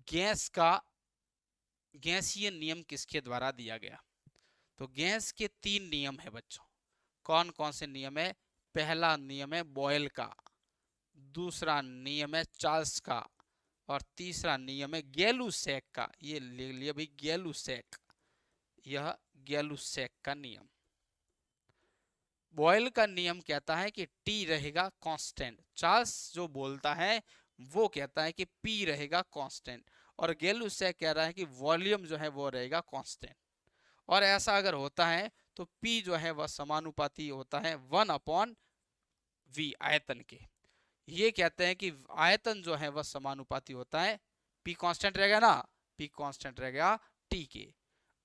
Gas का गैसीय नियम किसके द्वारा दिया गया? तो गैस के 3 नियम है बच्चों। कौन कौन से नियम है? पहला नियम है बॉयल का, दूसरा नियम है चार्ल्स का, और तीसरा नियम है गैलुसैक का। ये ले लिया भाई, गैलुसैक, यह गैलुसैक का नियम। बॉयल का नियम कहता है कि टी रहेगा कांस्टेंट। चार्ल्स जो बोलता है वो कहता है कि पी रहेगा कांस्टेंट, और गैलुसैक कह रहा है कि वॉल्यूम जो है वो रहेगा कांस्टेंट। और ऐसा अगर होता है तो पी जो है वह समानुपाती होता है 1/v आयतन के। ये कहते हैं कि आयतन जो है वह समानुपाती होता है, पी कांस्टेंट रहेगा ना, पी कांस्टेंट रहेगा टी के।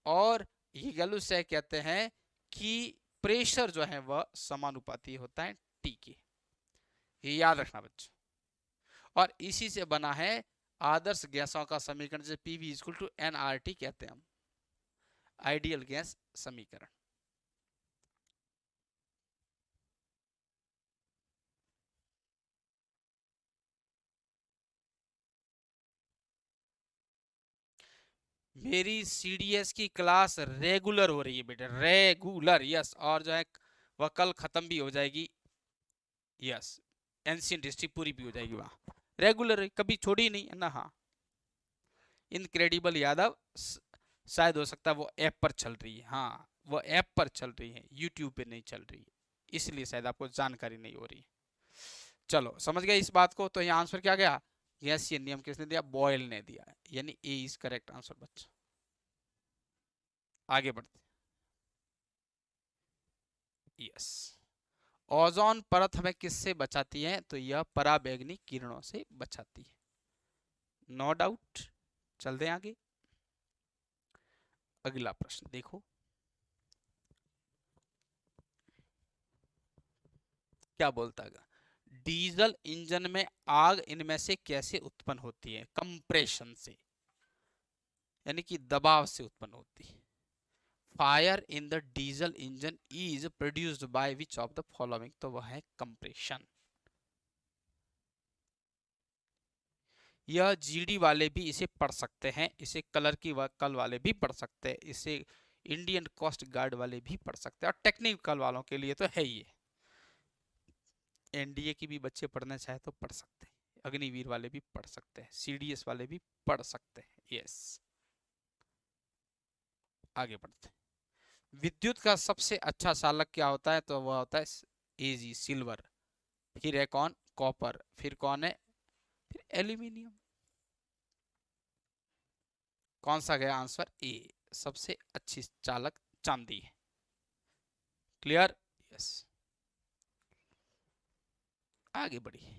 और ये गैलुसैक कहते हैं कि प्रेशर जो है वह समानुपाती होता है टी के। ये याद रखना बच्चों। और इसी से बना है आदर्श गैसों का समीकरण, जैसे पीवी इक्वल टू एनआरटी कहते हैं हम, आइडियल गैस समीकरण। मेरी सीडीएस की क्लास रेगुलर हो रही है बेटे, रेगुलर, यस। और जो है वह कल खत्म भी हो जाएगी, यस। एंशियंट हिस्ट्री पूरी भी हो जाएगी वहां, रेगुलर, कभी छोड़ी नहीं है ना। हाँ, इनक्रेडिबल यादव शायद हो सकता है वो ऐप पर चल रही है। हाँ, वो ऐप पर चल रही है, यूट्यूब पे नहीं चल रही है, इसलिए शायद आपको जानकारी नहीं हो रही है। चलो समझ गए इस बात को। तो यहाँ आंसर क्या गया? यस, ये नियम किसने दिया? बॉयल ने दिया है, यानी ए इज करेक्ट आंसर बच्चों। आगे बढ़ते, यस। ओजोन परत हमें किससे बचाती है? तो यह पराबैंगनी किरणों से बचाती है, नो डाउट। चलते हैं आगे। अगला प्रश्न देखो, क्या बोलता है? डीजल इंजन में आग इनमें से कैसे उत्पन्न होती है? कंप्रेशन से, यानी कि दबाव से उत्पन्न होती है। Fire in the diesel engine is produced by which of the following? तो वह है कंप्रेशन। यह जीडी वाले भी इसे पढ़ सकते हैं, इसे कलर की कल वाले भी पढ़ सकते हैं, इसे इंडियन कोस्ट गार्ड वाले भी पढ़ सकते हैं, और टेक्निकल वालों के लिए तो है ही है। एनडीए की भी बच्चे पढ़ना चाहे तो पढ़ सकते हैं, अग्निवीर वाले भी पढ़ सकते हैं, सीडीएस वाले भी पढ़ सकते हैं, यस। आगे बढ़ते हैं। विद्युत का सबसे अच्छा चालक क्या होता है? तो वह होता है एजी, सिल्वर। फिर है कौन? कॉपर। फिर कौन है? फिर एल्यूमिनियम। कौन सा गया आंसर? ए, सबसे अच्छी चालक चांदी है। क्लियर? यस। आगे बढ़िए।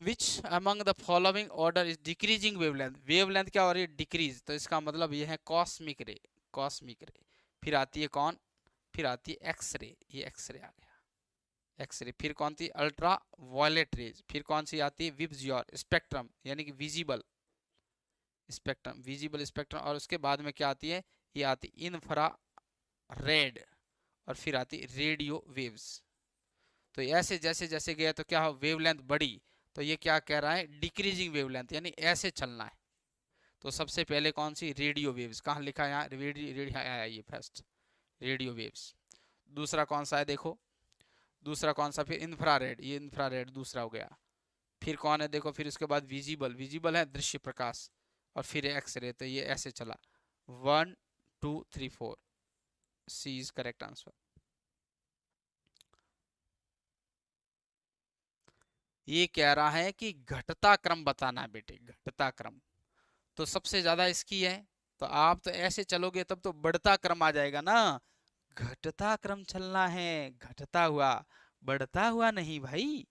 Which among the following order is decreasing wavelength? Wavelength क्या हो रही है? डिक्रीज, तो इसका मतलब ये है कॉस्मिक रे, कॉस्मिक रे। फिर आती है कौन? फिर आती है एक्सरे, ये एक्सरे आ गया, एक्सरे। फिर कौन थी? Ultraviolet rays. फिर कौन सी आती है? विब्जियोर स्पेक्ट्रम, यानी कि विजिबल स्पेक्ट्रम, विजिबल स्पेक्ट्रम। और उसके बाद में क्या आती है? ये आती इंफ्रा रेड, और फिर आती रेडियो वेव्स। तो ऐसे जैसे जैसे गया तो क्या हो? वेवलेंथ बढ़ी, तो ये क्या कह रहा है? डिक्रीजिंग वेवलेंथ, यानी ऐसे चलना है। तो सबसे पहले कौन सी? Radio waves. कहाँ लिखा है? यहाँ रेडियो आया, ये फर्स्ट रेडियो वेव्स। दूसरा कौन सा है देखो? दूसरा कौन सा? फिर इंफ्रारेड, ये इंफ्रारेड दूसरा हो गया। फिर कौन है देखो? फिर उसके बाद विजिबल, विजिबल है दृश्य प्रकाश, और फिर एक्सरे। तो ये ऐसे चला, 1 2 3 4, सी इज करेक्ट आंसर। ये कह रहा है कि घटता क्रम बताना है बेटे, घटता क्रम। तो सबसे ज्यादा इसकी है, तो आप तो ऐसे चलोगे तब तो बढ़ता क्रम आ जाएगा ना। घटता क्रम चलना है, घटता हुआ, बढ़ता हुआ नहीं भाई।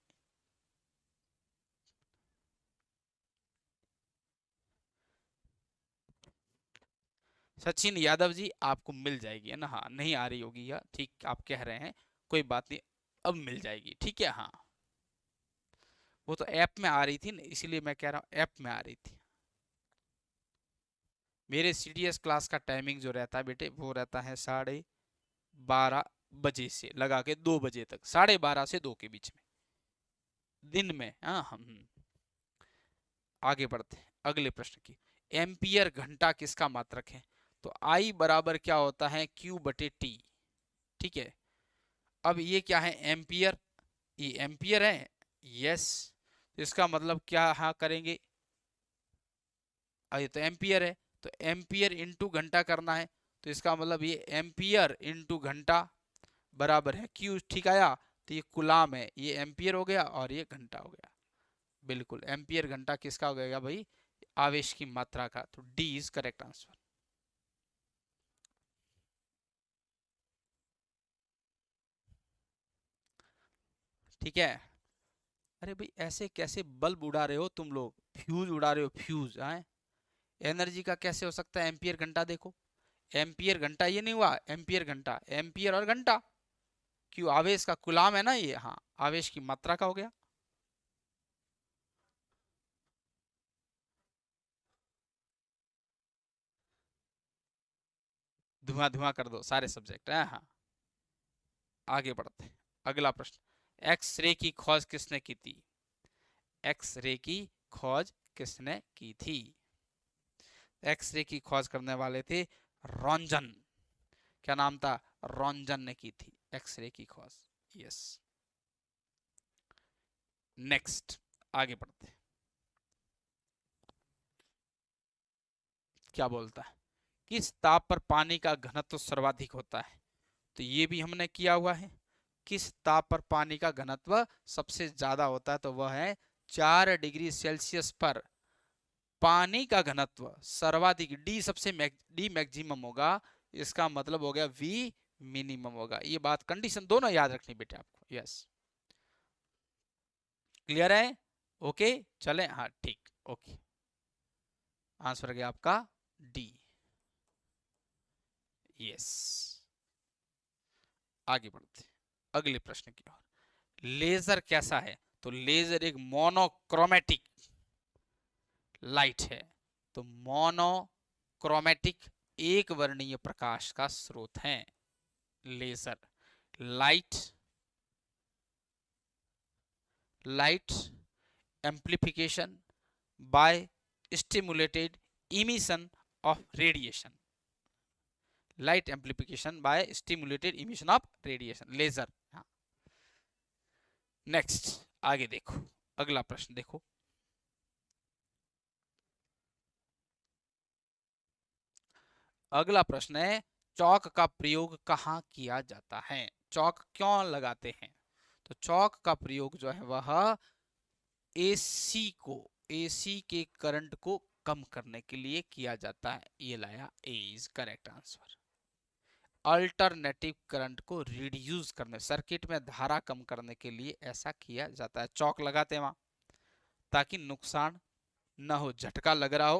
सचिन यादव जी, आपको मिल जाएगी है ना? हाँ, नहीं आ रही होगी या ठीक आप कह रहे हैं, कोई बात नहीं, अब मिल जाएगी, ठीक है। हाँ, वो तो ऐप में आ रही थी ना, इसीलिए मैं कह रहा हूँ ऐप में आ रही थी। मेरे सीडीएस क्लास का टाइमिंग जो रहता है बेटे, वो रहता है 12:30 बजे से लगा के 2 बजे तक, 12:30 से 2 के बीच में, दिन में। हाँ हम आगे बढ़ते हैं अगले प्रश्न की। एम्पियर घंटा किसका मात्रक है? तो आई बराबर क्या होता है, क्यू बटे टी। ठीक है, अब ये क्या है, एम्पियर, ये एम्पियर है, यस। तो इसका मतलब क्या हाँ करेंगे, ये तो एम्पियर है, तो एम्पियर इंटू घंटा करना है। तो इसका मतलब ये एम्पियर इंटू घंटा बराबर है क्यू। ठीक आया, तो ये कुलाम है, ये एम्पियर हो गया और ये घंटा हो गया। बिल्कुल, एम्पियर घंटा किसका हो गया भाई, आवेश की मात्रा का। तो डी इज करेक्ट आंसर। ठीक है, अरे भाई ऐसे कैसे बल्ब उड़ा रहे हो तुम लोग, फ्यूज उड़ा रहे हो, फ्यूज है। एनर्जी का कैसे हो सकता है एम्पियर घंटा? देखो एम्पियर घंटा, ये नहीं हुआ एम्पियर घंटा, एम्पियर और घंटा, क्यों आवेश का कुलाम है ना ये, हाँ आवेश की मात्रा का हो गया। धुआं धुआं कर दो सारे सब्जेक्ट है, हाँ। आगे बढ़ते हैं अगला प्रश्न। एक्सरे की खोज किसने की थी? एक्सरे की खोज किसने की थी? एक्सरे की खोज करने वाले थे रॉन्जन। क्या नाम था? रॉन्जन ने की थी एक्सरे की खोज, यस। नेक्स्ट, आगे बढ़ते हैं। क्या बोलता है, किस ताप पर पानी का घनत्व सर्वाधिक होता है? तो ये भी हमने किया हुआ है। किस ताप पर पानी का घनत्व सबसे ज्यादा होता है? तो वह है 4 डिग्री सेल्सियस पर पानी का घनत्व सर्वाधिक, डी सबसे डी मैक्सिमम होगा, इसका मतलब हो गया वी मिनिमम होगा। ये बात कंडीशन दोनों याद रखनी बेटे आपको, यस। क्लियर है? ओके, चले, हाँ ठीक, ओके। आंसर गया आपका डी, यस। आगे बढ़ते अगले प्रश्न की ओर। लेजर कैसा है? तो लेजर एक मोनोक्रोमेटिक लाइट है। तो मोनोक्रोमेटिक, एक वर्णीय प्रकाश का स्रोत है laser. Light, light amplification by stimulated emission of radiation, light amplification by stimulated emission of radiation, laser. हाँ, नेक्स्ट, आगे देखो अगला प्रश्न देखो। अगला प्रश्न है, चौक का प्रयोग कहाँ किया जाता है? चौक क्यों लगाते हैं? तो चौक का प्रयोग जो है वह एसी को, एसी के करंट को कम करने के लिए किया जाता है। ये लाया A is correct answer. Alternative current को रिड्यूस करने, सर्किट में धारा कम करने के लिए ऐसा किया जाता है। चौक लगाते हैं वहां ताकि नुकसान ना हो, झटका लग रहा हो